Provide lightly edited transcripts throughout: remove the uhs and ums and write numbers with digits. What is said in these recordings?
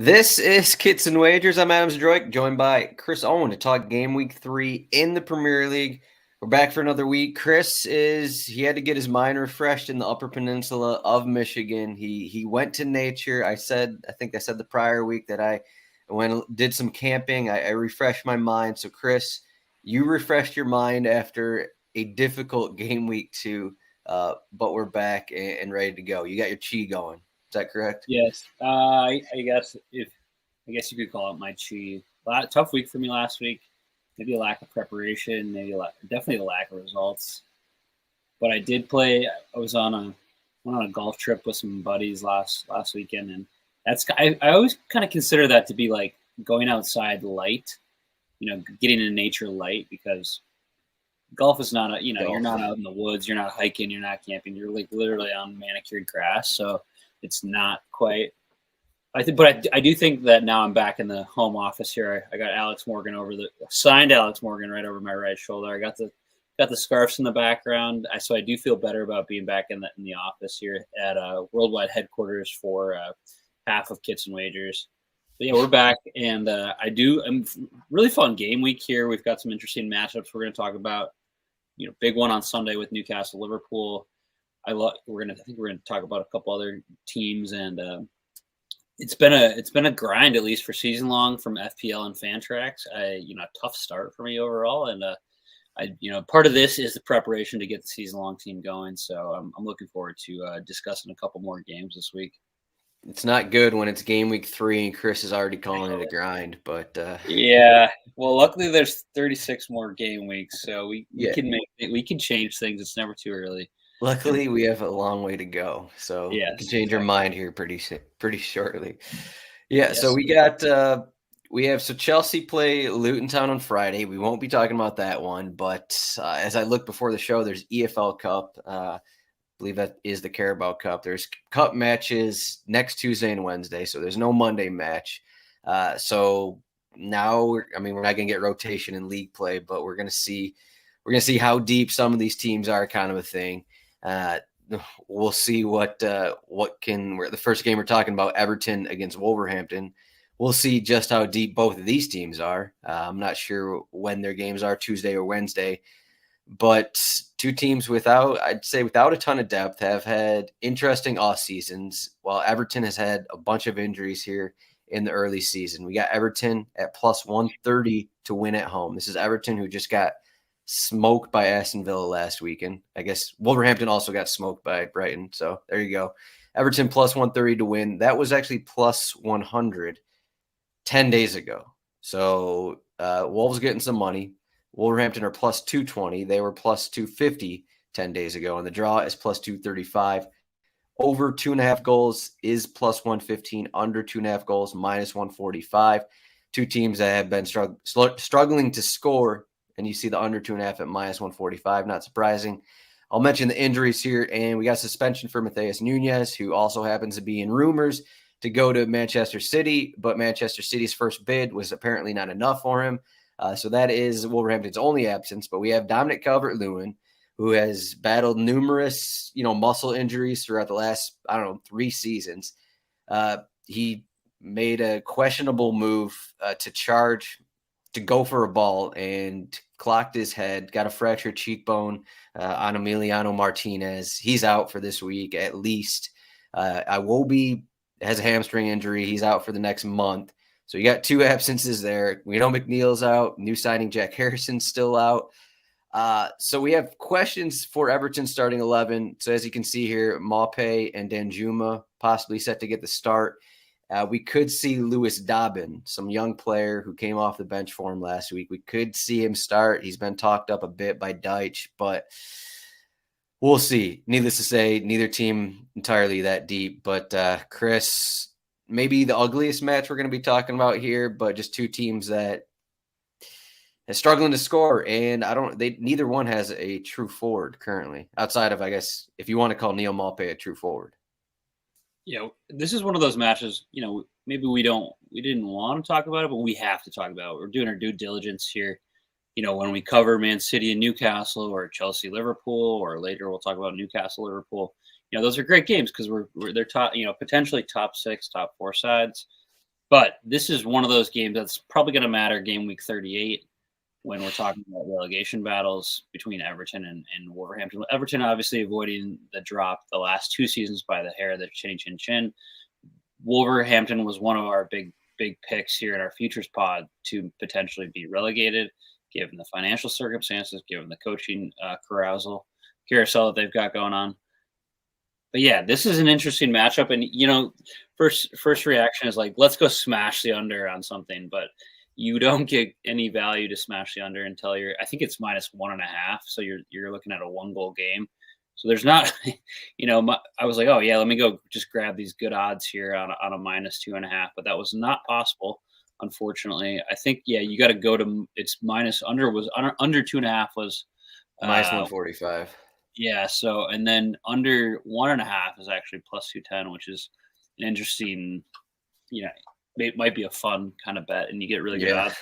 This is Kits and Wagers. I'm Adam Zdroik, joined by Chris Owen to talk Game Week 3 in the Premier League. We're back for another week. He had to get his mind refreshed in the Upper Peninsula of Michigan. He went to nature. I think I said the prior week that I did some camping. I refreshed my mind. So Chris, you refreshed your mind after a difficult Game Week 2, but we're back and ready to go. You got your chi going. Is that correct? Yes. I guess you could call it my chi. Tough week for me last week. Maybe a lack of preparation. Definitely a lack of results. But I did play. I went on a golf trip with some buddies last weekend, and I always kind of consider that to be like going outside light. Getting in nature light, because golf is not you're not out in the woods. You're not hiking. You're not camping. You're like literally on manicured grass. So it's not quite. I do think that now I'm back in the home office here. I got signed Alex Morgan right over my right shoulder. I got the scarves in the background. So I do feel better about being back in the office here at worldwide headquarters for half of Kits and Wagers. But yeah, we're back, and I'm really fun game week here. We've got some interesting matchups we're going to talk about. Big one on Sunday with Newcastle, Liverpool. I think we're going to talk about a couple other teams, and it's been a grind, at least for season long, from FPL and Fantrax. A tough start for me overall, and part of this is the preparation to get the season long team going. So I'm looking forward to discussing a couple more games this week. It's not good when it's game week 3 and Chris is already calling it a grind, but yeah. Well, luckily there's 36 more game weeks, so we can change things. It's never too early. Luckily, we have a long way to go, so we can change our mind here pretty shortly. Yeah, yes. So so Chelsea play Luton Town on Friday. We won't be talking about that one, but as I looked before the show, there's EFL Cup. I believe that is the Carabao Cup. There's cup matches next Tuesday and Wednesday, so there's no Monday match. So now, we're not going to get rotation in league play, but we're going to see how deep some of these teams are, kind of a thing. We'll see the first game we're talking about, Everton against Wolverhampton. We'll see just how deep both of these teams are. I'm not sure when their games are, Tuesday or Wednesday, but two teams without a ton of depth have had interesting off seasons, while Everton has had a bunch of injuries here in the early season. We got Everton at plus 130 to win at home. This is Everton, who just got smoked by Aston Villa last weekend. I guess Wolverhampton also got smoked by Brighton. So there you go. Everton plus 130 to win. That was actually plus 100 10 days ago. So Wolves getting some money. Wolverhampton are plus 220. They were plus 250 10 days ago. And the draw is plus 235. Over 2.5 goals is plus 115. Under 2.5 goals, minus 145. Two teams that have been struggling to score. And you see the under 2.5 at minus 145. Not surprising. I'll mention the injuries here. And we got suspension for Matheus Nunes, who also happens to be in rumors to go to Manchester City. But Manchester City's first bid was apparently not enough for him. So that is Wolverhampton's only absence. But we have Dominic Calvert-Lewin, who has battled numerous, muscle injuries throughout the last, 3 seasons. He made a questionable move to go for a ball and clocked his head, got a fractured cheekbone on Emiliano Martinez. He's out for this week at least. Iwobi has a hamstring injury. He's out for the next month. So you got 2 absences there. We know McNeil's out. New signing Jack Harrison's still out. So we have questions for Everton starting 11. So as you can see here, Maupay and Danjuma possibly set to get the start. We could see Lewis Dobbin, some young player who came off the bench for him last week. We could see him start. He's been talked up a bit by Deitch, but we'll see. Needless to say, neither team entirely that deep. But Chris, maybe the ugliest match we're going to be talking about here, but just two teams that are struggling to score, and neither one has a true forward currently, outside of, I guess, if you want to call Neil Maupay a true forward. This is one of those matches, maybe we didn't want to talk about it, but we have to talk about it. We're doing our due diligence here. When we cover Man City and Newcastle, or Chelsea, Liverpool, or later we'll talk about Newcastle, Liverpool. Those are great games because they're top, potentially top 6, top 4 sides. But this is one of those games that's probably going to matter game week 38 when we're talking about relegation battles between Everton and Wolverhampton. Everton obviously avoiding the drop the last 2 seasons by the hair of their chin. Wolverhampton was one of our big picks here in our futures pod to potentially be relegated, given the financial circumstances, given the coaching carousel that they've got going on. But yeah, this is an interesting matchup. And, first reaction is like, let's go smash the under on something. But you don't get any value to smash the under until I think it's -1.5. So you're looking at a 1-goal game. So there's not, I was like, oh yeah, let me go just grab these good odds here on a -2.5. But that was not possible, unfortunately. I think, you got to go to, it's under 2.5 was -145. Yeah. So, and then under 1.5 is actually +210, which is an interesting, it might be a fun kind of bet, and you get really good odds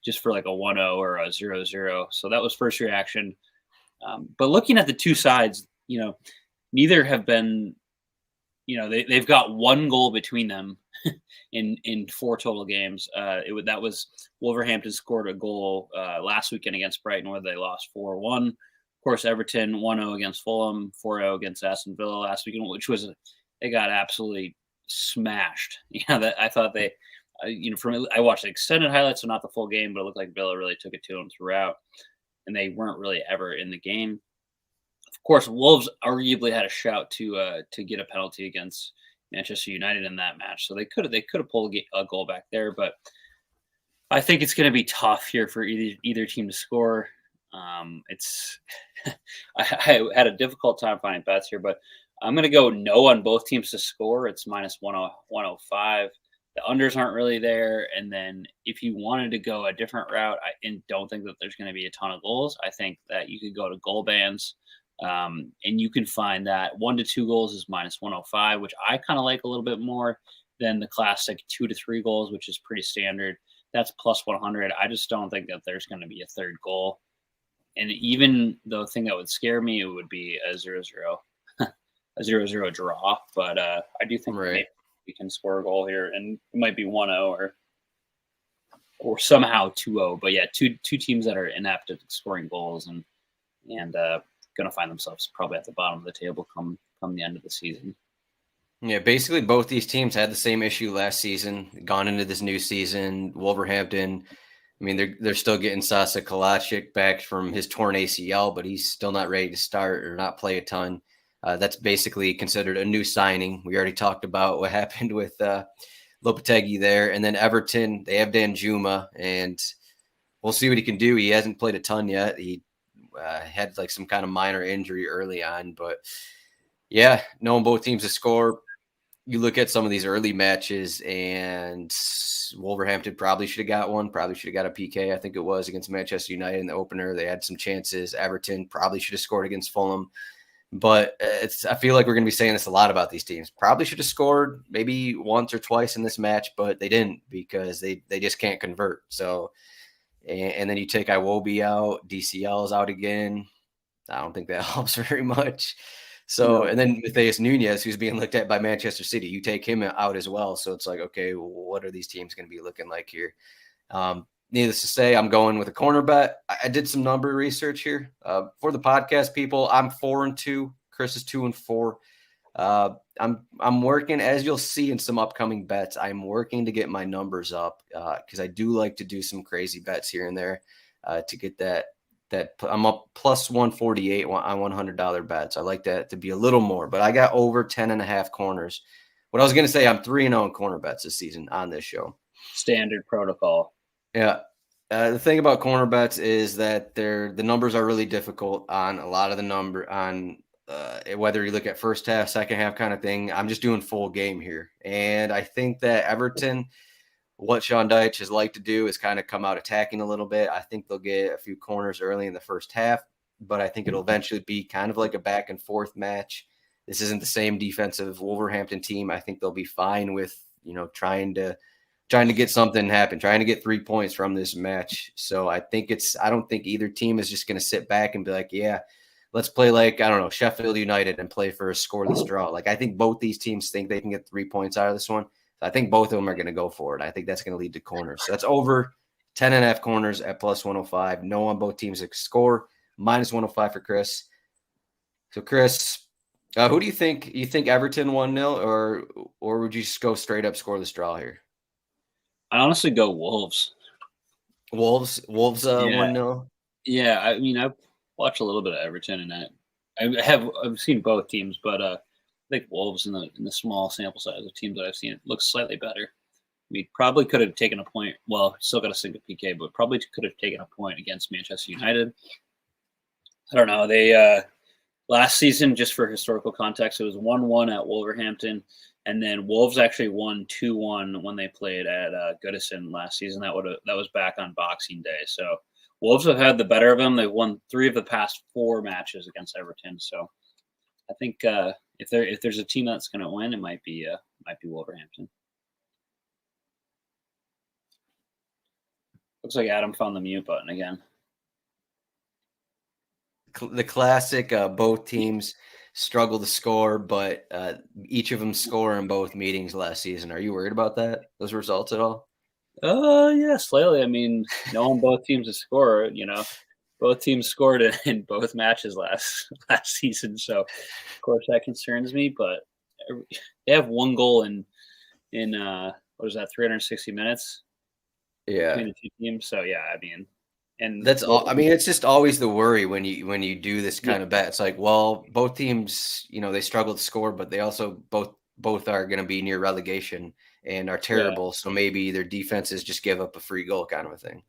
just for like a 1-0 or a 0-0. So that was first reaction. But looking at the two sides, neither have been, they've got 1 goal between them in 4 total games. That was Wolverhampton scored a goal last weekend against Brighton, where they lost 4-1. Of course, Everton 1-0 against Fulham, 4-0 against Aston Villa last weekend, which was they got absolutely smashed. I thought they, I watched the extended highlights, so not the full game, but it looked like Villa really took it to them throughout, and they weren't really ever in the game. Of course, Wolves arguably had a shout to get a penalty against Manchester United in that match, so they could have pulled a goal back there, but I think it's going to be tough here for either team to score. It's I had a difficult time finding bets here, but I'm going to go no on both teams to score. It's -105. The unders aren't really there. And then if you wanted to go a different route, and don't think that there's going to be a ton of goals, I think that you could go to goal bands. And you can find that 1 to 2 goals is -105, which I kind of like a little bit more than the classic 2 to 3 goals, which is pretty standard. That's +100. I just don't think that there's going to be a third goal. And even the thing that would scare me, it would be a 0-0, a 0-0 draw. But I do think maybe we can score a goal here, and it might be 1-0 or somehow 2-0. But yeah, two teams that are inept at scoring goals and going to find themselves probably at the bottom of the table come the end of the season. Yeah, basically both these teams had the same issue last season, gone into this new season. Wolverhampton, I mean, they're still getting Sasa Kalajdzic back from his torn ACL, but he's still not ready to start or not play a ton. That's basically considered a new signing. We already talked about what happened with Lopetegui there. And then Everton, they have Danjuma, and we'll see what he can do. He hasn't played a ton yet. He had like some kind of minor injury early on. But, yeah, knowing both teams to score, you look at some of these early matches, and Wolverhampton probably should have got one, probably should have got a PK, I think it was, against Manchester United in the opener. They had some chances. Everton probably should have scored against Fulham. But I feel like we're going to be saying this a lot about these teams. Probably should have scored maybe once or twice in this match, but they didn't because they just can't convert. So, and then you take Iwobi out, DCL is out again. I don't think that helps very much. So, and then Matheus Nunes, who's being looked at by Manchester City, you take him out as well. So it's like, okay, well, what are these teams going to be looking like here? Needless to say, I'm going with a corner bet. I did some number research here for the podcast people. I'm 4-2. Chris is 2-4. I'm working, as you'll see in some upcoming bets, I'm working to get my numbers up because I do like to do some crazy bets here and there to get that I'm up plus 148 on $100 bets. I like that to be a little more, but I got over 10.5 corners. What I was going to say, I'm 3-0 in corner bets this season on this show. Standard protocol. Yeah. The thing about corner bets is that the numbers are really difficult on a lot of the number on whether you look at first half, second half kind of thing. I'm just doing full game here. And I think that Everton, what Sean Dyche has liked to do is kind of come out attacking a little bit. I think they'll get a few corners early in the first half, but I think it'll eventually be kind of like a back and forth match. This isn't the same defensive Wolverhampton team. I think they'll be fine with, trying to get something happen, trying to get 3 points from this match. So I don't think either team is just going to sit back and be like, yeah, let's play like, I don't know, Sheffield United and play for a scoreless draw. Like, I think both these teams think they can get 3 points out of this one. I think both of them are going to go for it. I think that's going to lead to corners. So that's over 10.5 corners at plus 105. No on both teams to score, minus 105 for Chris. So Chris, who do you think? You think Everton 1-0, or would you just go straight up scoreless draw here? I honestly go Wolves. Wolves 1-0. Yeah, I mean, I've watched a little bit of Everton, and I've seen both teams, but I think Wolves in the small sample size of teams that I've seen, it looks slightly better. We probably could have taken a point. Well, still got a single PK, but probably could have taken a point against Manchester United. I don't know. They last season, just for historical context, it was 1-1 at Wolverhampton, and then Wolves actually won 2-1 when they played at Goodison last season. That was back on Boxing Day. So Wolves have had the better of them. They've won 3 of the past 4 matches against Everton. So I think if there's a team that's going to win, it might be Wolverhampton. Looks like Adam found the mute button again. The classic, both teams struggle to score, but each of them score in both meetings last season. Are you worried about those results at all? Yeah, slightly. I mean, knowing both teams to score, both teams scored in both matches last season. So, of course, that concerns me. But they have 1 goal in what is that, 360 minutes? Yeah, between the 2 teams. So yeah, I mean, and that's all. I mean, it's just always the worry when you do this kind of bet. It's like, well, both teams, they struggle to score, but they also both are going to be near relegation and are terrible. Yeah. So maybe their defenses just give up a free goal kind of a thing.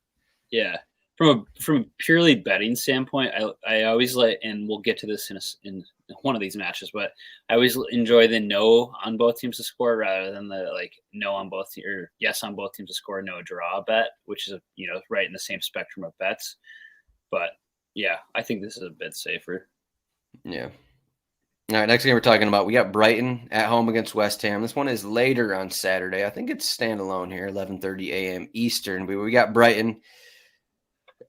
Yeah. From a purely betting standpoint, I always and we'll get to this in one of these matches, but I always enjoy the no on both teams to score rather than the no on both or yes on both teams to score, no draw bet, which is right in the same spectrum of bets. But yeah, I think this is a bit safer. Yeah. All right, next game we're talking about, we got Brighton at home against West Ham. This one is later on Saturday. I think it's standalone here, 11:30 a.m. Eastern. But we got Brighton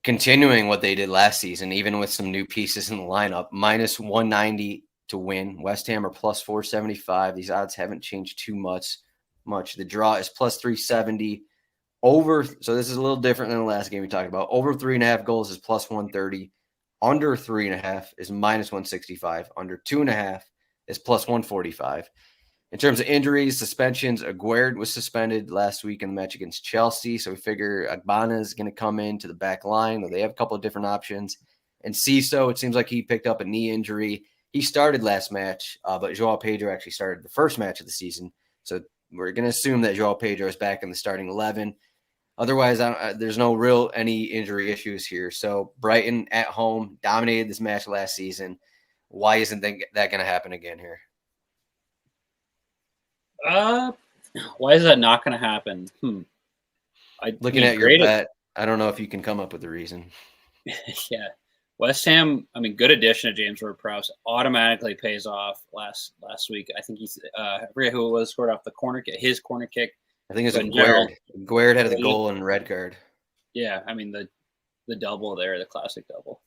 continuing what they did last season, even with some new pieces in the lineup, minus 190 to win. West Ham are plus 475. These odds haven't changed too much. The draw is plus 370. Over, so this is a little different than the last game we talked about. Over 3.5 goals is plus 130. Under 3.5 is minus 165. Under 2.5 is plus 145. In terms of injuries, suspensions, Aguerd was suspended last week in the match against Chelsea. So we figure Agbana is going to come into the back line. They have a couple of different options. And Ciso, it seems like he picked up a knee injury. He started last match, but Joao Pedro actually started the first match of the season. So we're going to assume that Joao Pedro is back in the starting 11. Otherwise, there's no any injury issues here. So Brighton at home dominated this match last season. Why isn't that going to happen again here? Why is that not going to happen? Looking at your bet, I don't know if you can come up with a reason. Yeah. West Ham, I mean, good addition to James Ward-Prowse. Automatically pays off last week. I think he's I forget who it was, scored off the corner kick, his corner kick. I think it was Aguerd. Aguerd had the goal and red card. Yeah, I mean the double there, the classic double.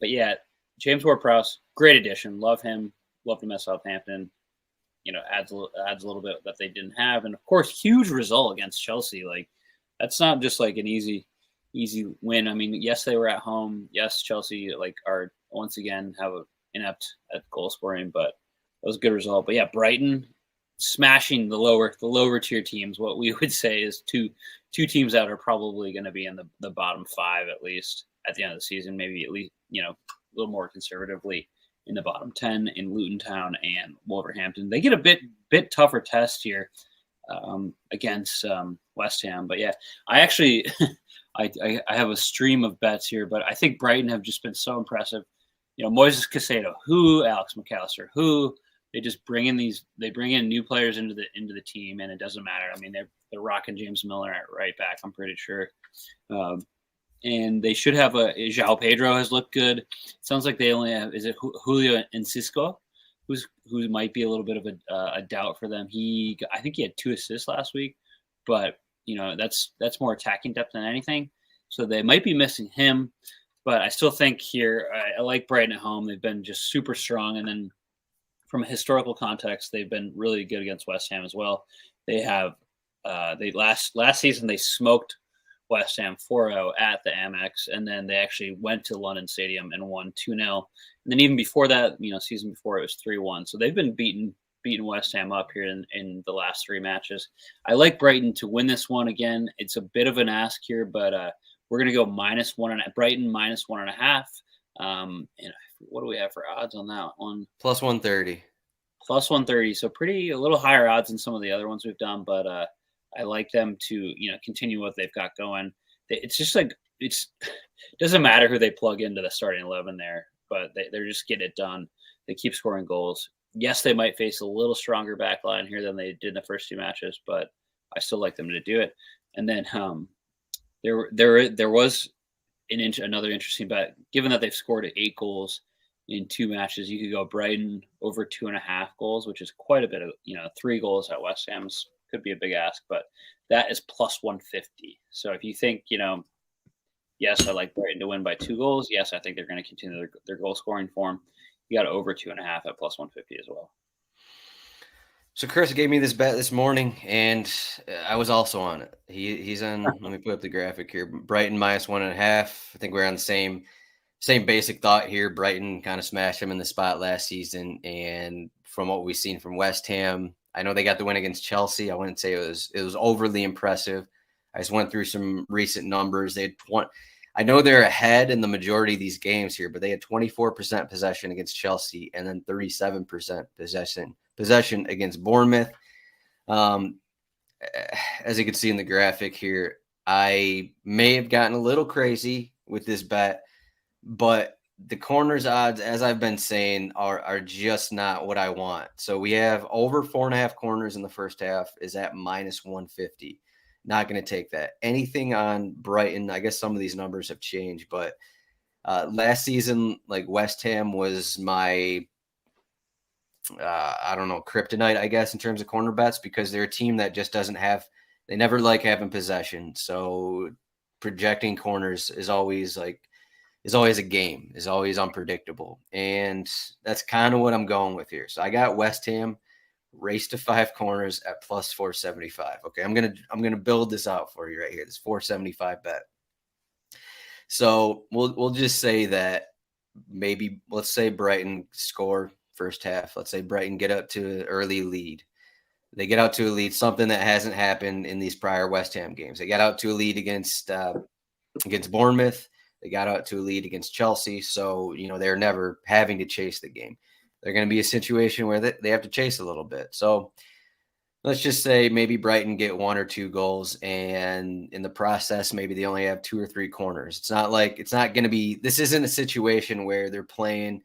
But yeah, James Ward-Prowse, great addition. Love him. Loved him at Southampton. Adds a little bit that they didn't have, and of course, huge result against Chelsea. That's not just an easy win. I mean, yes, they were at home. Yes, Chelsea are once again have an inept at goal scoring, but it was a good result. But yeah, Brighton smashing the lower tier teams. What we would say is two teams that are probably going to be in the bottom 5 at least at the end of the season. Maybe at least a little more conservatively in the bottom 10 in Luton Town and Wolverhampton. They get a bit tougher test here against West Ham. But yeah, I actually I have a stream of bets here, but I think Brighton have just been so impressive. Moises Caicedo, Alex McAllister, they just bring in new players into the team, and it doesn't matter. I mean, they're rocking James Milner at right back, I'm pretty sure. And they should have Joao Pedro has looked good. It sounds like they only have, is it Julio and Cisco, who might be a little bit of a doubt for them. I think he had 2 assists last week, but that's more attacking depth than anything. So they might be missing him, but I still think here I like Brighton at home. They've been just super strong, and then from a historical context, they've been really good against West Ham as well. They have They last season they smoked West Ham 4-0 at the Amex, and then they actually went to London Stadium and won 2-0. And then even before that, season before, it was 3-1. So they've been beating West Ham up here in the last 3 matches. I like Brighton to win this one again. It's a bit of an ask here, but we're going to go -1.5. Brighton -1.5. And what do we have for odds on that one? +130. +130. So a little higher odds than some of the other ones we've done, but I like them to continue what they've got going. It's just like it doesn't matter who they plug into the starting 11 there, but they're just getting it done. They keep scoring goals. Yes, they might face a little stronger back line here than they did in the first 2 matches, but I still like them to do it. And then there was another interesting bet. Given that they've scored 8 goals in 2 matches, you could go Brighton over 2.5 goals, which is quite a bit of 3 goals at West Ham's could be a big ask, but that is +150. So if you think yes, I like Brighton to win by 2 goals. Yes, I think they're going to continue their goal scoring form. You got over 2.5 at +150 as well. So Chris gave me this bet this morning, and I was also on it. He's on. Let me put up the graphic here. Brighton -1.5. I think we're on the same basic thought here. Brighton kind of smashed him in the spot last season, and from what we've seen from West Ham, I know they got the win against Chelsea. I wouldn't say it was overly impressive. I just went through some recent numbers. They had I know they're ahead in the majority of these games here, but they had 24% possession against Chelsea and then 37% possession against Bournemouth. As you can see in the graphic here, I may have gotten a little crazy with this bet, but the corners odds, as I've been saying, are just not what I want. So we have over 4.5 corners in the first half is at -150. Not going to take that. Anything on Brighton, I guess some of these numbers have changed, but last season, like West Ham was my, kryptonite, I guess, in terms of corner bets, because they're a team that just they never like having possession. So projecting corners is always a game, is always unpredictable. And that's kind of what I'm going with here. So I got West Ham race to 5 corners at +475. Okay, I'm gonna build this out for you right here. This 475 bet. So we'll just say that maybe let's say Brighton score first half. Let's say Brighton get up to an early lead. They get out to a lead, something that hasn't happened in these prior West Ham games. They got out to a lead against Bournemouth. They got out to a lead against Chelsea. So, they're never having to chase the game. They're going to be a situation where they have to chase a little bit. So let's just say maybe Brighton get 1 or 2 goals, and in the process, maybe they only have 2 or 3 corners. It's not going to be, this isn't a situation where they're playing,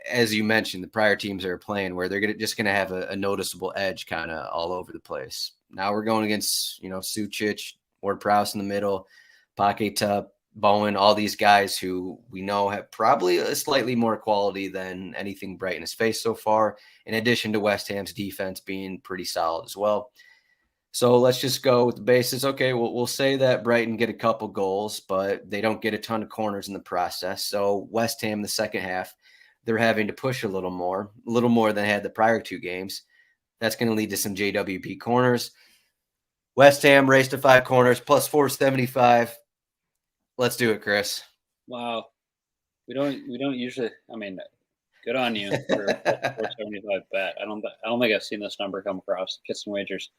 as you mentioned, the prior teams are playing, where they're just going to have a noticeable edge kind of all over the place. Now we're going against, Sucic, Ward-Prowse in the middle, Paquetá, Bowen, all these guys who we know have probably a slightly more quality than anything Brighton has faced so far, in addition to West Ham's defense being pretty solid as well. So let's just go with the basis. Okay, we'll say that Brighton get a couple goals, but they don't get a ton of corners in the process. So West Ham, the second half, they're having to push a little more than they had the prior 2 games. That's going to lead to some JWP corners. West Ham race to 5 corners, +475. Let's do it, Chris. Wow. We don't usually, good on you for a 475 bet. I don't think I've seen this number come across the Kits and Wagers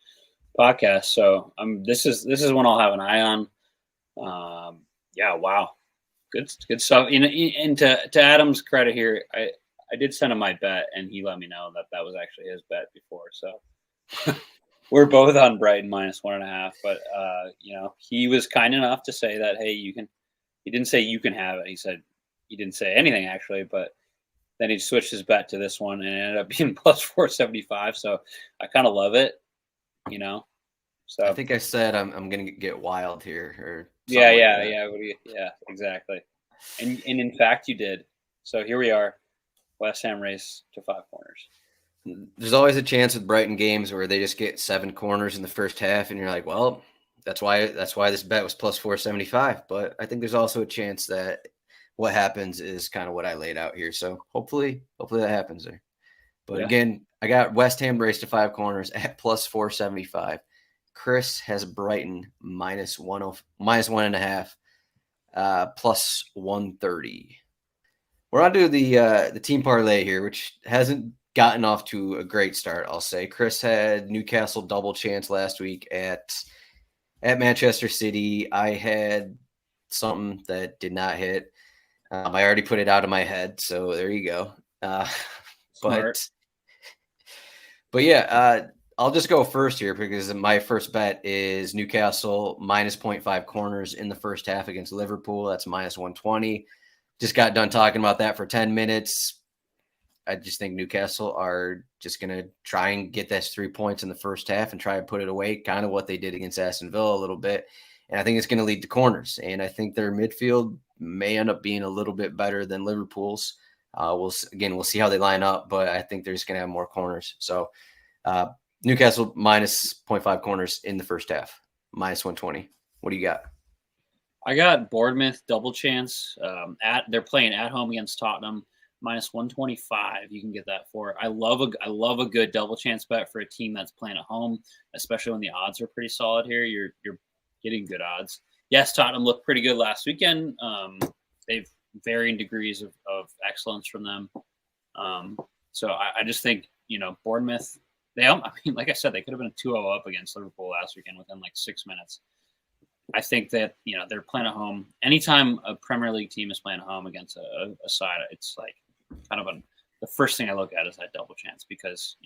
podcast. So this is one I'll have an eye on. Yeah, wow. Good stuff. And to Adam's credit here, I did send him my bet, and he let me know that was actually his bet before. So we're both on Brighton -1.5, but he was kind enough to say that, hey, you can. He didn't say you can have it. He said he didn't say anything actually, but then he switched his bet to this one and it ended up being +475. So I kind of love it, So I think I said I'm gonna get wild here. Or yeah, exactly. And in fact, you did. So here we are, West Ham race to 5 corners. There's always a chance with Brighton games where they just get 7 corners in the first half, and you're like, well, that's why this bet was +475. But I think there's also a chance that what happens is kind of what I laid out here. So hopefully that happens there. But Again, I got West Ham race to 5 corners at +475. Chris has Brighton minus 1.5, plus 130. We're on to the team parlay here, which hasn't gotten off to a great start, I'll say. Chris had Newcastle double chance last week at Manchester City. I had something that did not hit. I already put it out of my head, so there you go. But yeah, I'll just go first here because my first bet is Newcastle minus 0.5 corners in the first half against Liverpool. That's minus 120. Just got done talking about that for 10 minutes. I just think Newcastle are just going to try and get that 3 points in the first half and try and put it away, kind of what they did against Aston Villa a little bit. And I think it's going to lead to corners. And I think their midfield may end up being a little bit better than Liverpool's. We'll see how they line up, but I think they're just going to have more corners. So Newcastle minus 0.5 corners in the first half, minus 120. What do you got? I got Bournemouth double chance. They're playing at home against Tottenham, minus 125. You can get that for. I love a good double chance bet for a team that's playing at home, especially when the odds are pretty solid here. You're getting good odds. Yes, Tottenham looked pretty good last weekend. They've varying degrees of excellence from them. So I just think, Bournemouth, like I said, they could have been a 2-0 up against Liverpool last weekend within like 6 minutes. I think that, they're playing at home. Anytime a Premier League team is playing at home against a side, it's like kind of the first thing I look at is that double chance because,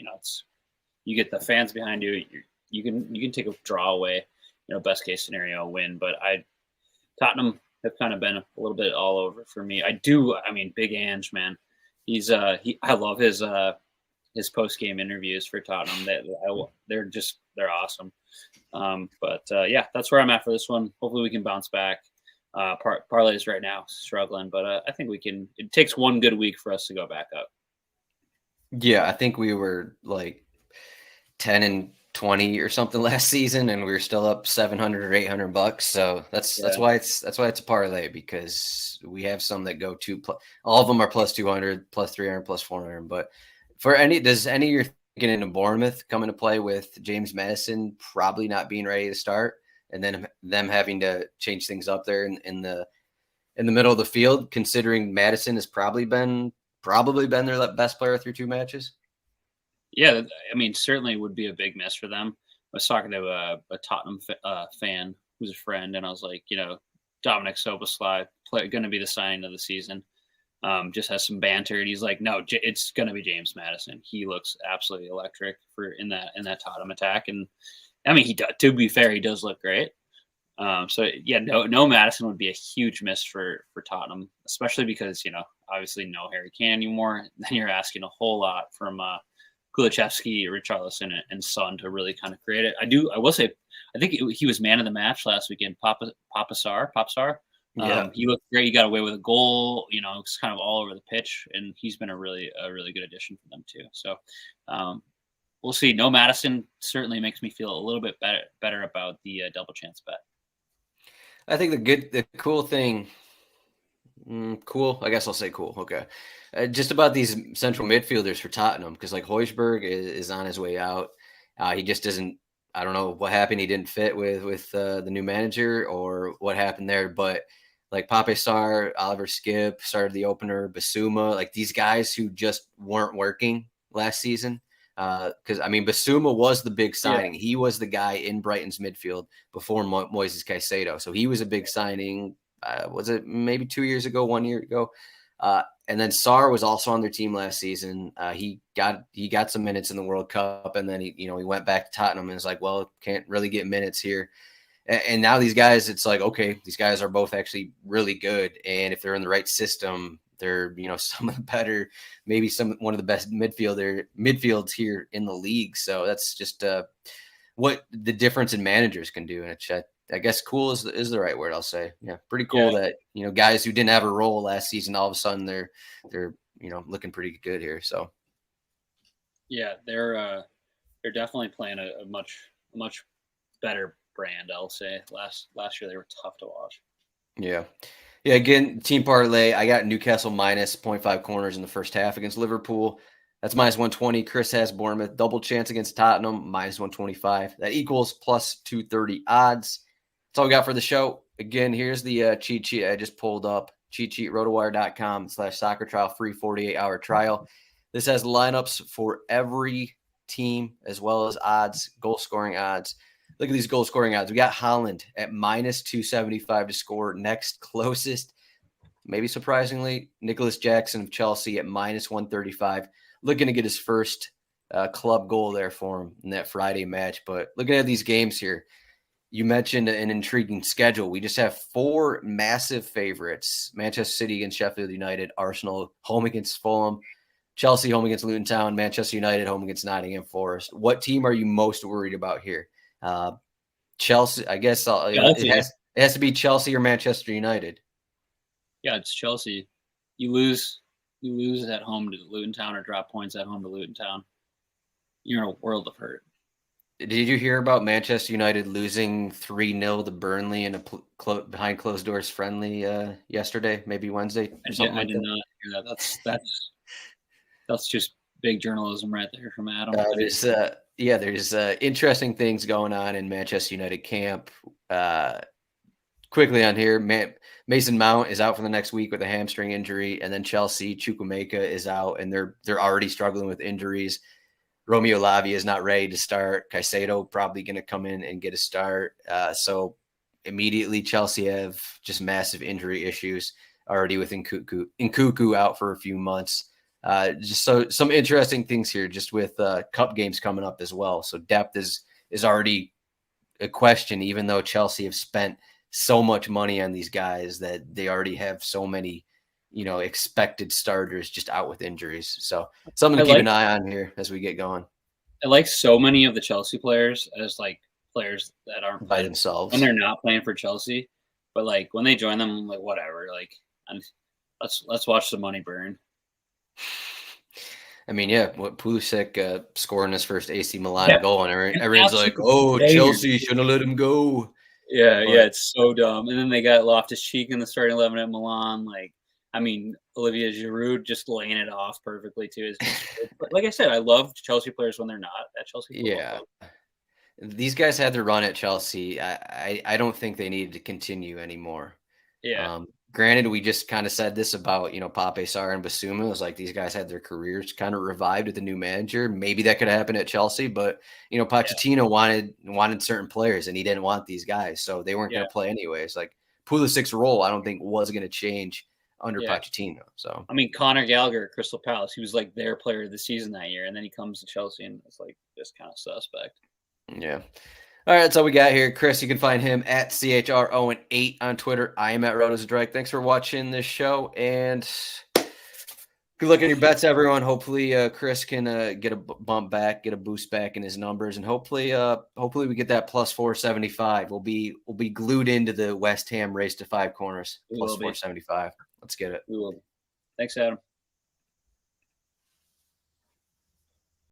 you get the fans behind you. You can take a draw away, best case scenario win. But Tottenham have kind of been a little bit all over for me. Big Ange, man. I love his post-game interviews for Tottenham. They're awesome. Yeah, that's where I'm at for this one. Hopefully we can bounce back. Parlays right now struggling, but I think we can. It takes one good week for us to go back up. Yeah, I think we were like 10-20 or something last season, and we were still up $700 or $800. So that's why it's a parlay, because we have some that go all of them are plus 200, plus 300, plus 400. But does any of your thinking into Bournemouth come into play with James Maddison probably not being ready to start, and then them having to change things up there in the middle of the field, considering Maddison has probably been their best player through 2 matches? Yeah, certainly would be a big miss for them. I was talking to a Tottenham fan who's a friend, and I was like, Dominic Szoboszlai going to be the signing of the season. Just has some banter, and he's like, no, it's going to be James Maddison. He looks absolutely electric in that Tottenham attack. And to be fair, he does look great. No Maddison would be a huge miss for Tottenham, especially because, obviously no Harry Kane anymore. Then you're asking a whole lot from Kulusevski, Richarlison, and Son to really kind of create it. I will say, I think he was man of the match last weekend. Papasar. Yeah. He looked great. He got away with a goal. It's kind of all over the pitch, and he's been a really good addition for them too. So we'll see. No Maddison certainly makes me feel a little bit better about the double chance bet. I think the cool thing. Cool. I guess I'll say cool. Okay. Just about these central midfielders for Tottenham, because like Højbjerg is on his way out. He just doesn't. I don't know what happened. He didn't fit with the new manager or what happened there. But like Pape Sarr, Oliver Skip started the opener, Basuma, like these guys who just weren't working last season. Because Basuma was the big signing. Yeah. He was the guy in Brighton's midfield before Moises Caicedo. So he was a big signing. Was it maybe 2 years ago, 1 year ago? And then Sarr was also on their team last season. He got some minutes in the World Cup, and then he went back to Tottenham and was like, well, can't really get minutes here. And now these guys, it's like, okay, these guys are both actually really good, and if they're in the right system, they're some of the better, maybe one of the best midfields here in the league. So that's just what the difference in managers can do, and I guess cool is the right word, I'll say. Yeah, pretty cool that guys who didn't have a role last season, all of a sudden they're looking pretty good here. So yeah, they're definitely playing a much better brand, I'll say. Last year they were tough to watch. Yeah. Again, team parlay. I got Newcastle minus 0.5 corners in the first half against Liverpool. That's -120. Chris has Bournemouth. Double chance against Tottenham, -125. That equals +230 odds. That's all we got for the show. Again, here's the cheat sheet I just pulled up. Cheat sheet, rotowire.com/soccer trial, free 48-hour trial. This has lineups for every team as well as odds, goal scoring odds. Look at these goal scoring odds. We got Haaland at -275 to score. Next closest, maybe surprisingly, Nicholas Jackson of Chelsea at -135. Looking to get his first club goal there for him in that Friday match. But looking at these games here, you mentioned an intriguing schedule. We just have 4 massive favorites: Manchester City against Sheffield United, Arsenal home against Fulham, Chelsea home against Luton Town, Manchester United home against Nottingham Forest. What team are you most worried about here? Chelsea, I guess. It has to be Chelsea or Manchester United. Yeah, it's Chelsea. You lose at home to Luton Town or drop points at home to Luton Town, you're in a world of hurt. Did you hear about Manchester United losing 3-0 to Burnley in a behind closed doors friendly yesterday, maybe Wednesday? I did not hear that. That's just big journalism right there from Adam. There's interesting things going on in Manchester United camp. Quickly on here, Mason Mount is out for the next week with a hamstring injury, and then Chelsea Chukwuemeka is out, and they're already struggling with injuries. Romeo Lavia is not ready to start. Caicedo probably going to come in and get a start. So immediately Chelsea have just massive injury issues already with Nkunku out for a few months. Just so some interesting things here, just with cup games coming up as well. So depth is already a question, even though Chelsea have spent so much money on these guys that they already have so many, expected starters just out with injuries. So something to keep an eye on here as we get going. I like so many of the Chelsea players as players that aren't by themselves when they're not playing for Chelsea, but when they join them, whatever, let's watch the money burn. I mean, what Pulisic scoring his first AC Milan goal, and everyone's like, "Oh, Chelsea shouldn't have let him go." Yeah, it's so dumb. And then they got Loftus-Cheek in the starting 11 at Milan. Olivier Giroud just laying it off perfectly too. Like I said, I love Chelsea players when they're not at Chelsea. Yeah, these guys had their run at Chelsea. I don't think they needed to continue anymore. Yeah. Granted, we just kind of said this about, Pape Sarr and Basuma. It was like these guys had their careers kind of revived with the new manager. Maybe that could happen at Chelsea, but, Pochettino wanted certain players, and he didn't want these guys, so they weren't going to play anyways. Like Pulisic's role, I don't think was going to change under Pochettino. So Conor Gallagher at Crystal Palace, he was their player of the season that year, and then he comes to Chelsea and it's just kind of suspect. Yeah. All right, that's all we got here. Chris, you can find him at CHROwen8 on Twitter. I am at Zdroik. Thanks for watching this show, and good luck on your bets, everyone. Hopefully, Chris can get a bump back, get a boost back in his numbers, and hopefully we get that plus 475. We'll be glued into the West Ham race to 5 corners. Plus 475. Let's get it. We will. Thanks, Adam.